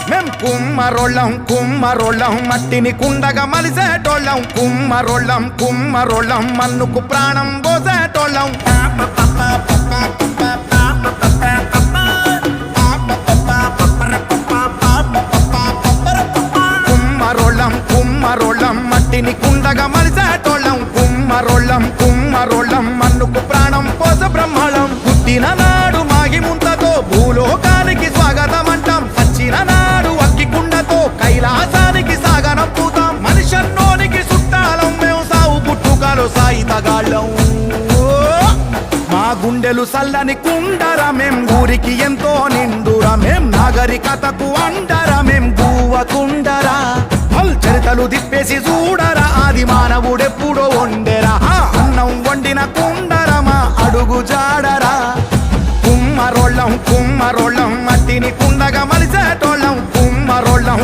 మేం కుమ్మరోళ్ళం కుమ్మరోళ్ళం మట్టిని కుండగా మలిసేటోళ్ళం కుమ్మరోళ్ళం కుమ్మరోళ్ళం మన్నుకు ప్రాణం పోసేటోళ్ళం కుమ్మరోళ్ళం కుమ్మరోళ్ళం మట్టిని కుండగా మలిసేటోళ్ళం కుమ్మరోళ్ళం కుమ్మరోళ్ళం మన్నుకు ప్రాణం పోస బ్రహ్మళం పుట్టిన నాడు మాగి ముంతతో భూలోకానికి స్వాగతం అంటాం సచ్చిన నాడు అక్కి కుండతో కైలాసానికి సాగనంపుతాం మనిషన్నోనికి చుట్టాలం మేము సావు పుట్టుకలో సాయి తగాళ్ళం మా గుండెలు సల్లని కుండరా మేం ఊరికి ఎంతో నిండురా మేం నాగరికతకు అండరా మేం గువ్వకుండరా చరితలు తిప్పేసి చూడరా ఆది మానవుడెప్పుడో వండెరా అన్నం వండిన కుండరమా అడుగు జాడరా కుమ్మరోళ్ళం కుమ్మరోళ్ళం మట్టిని కుండగా మలిసేటోళ్ళం కుమ్మరోళ్ళం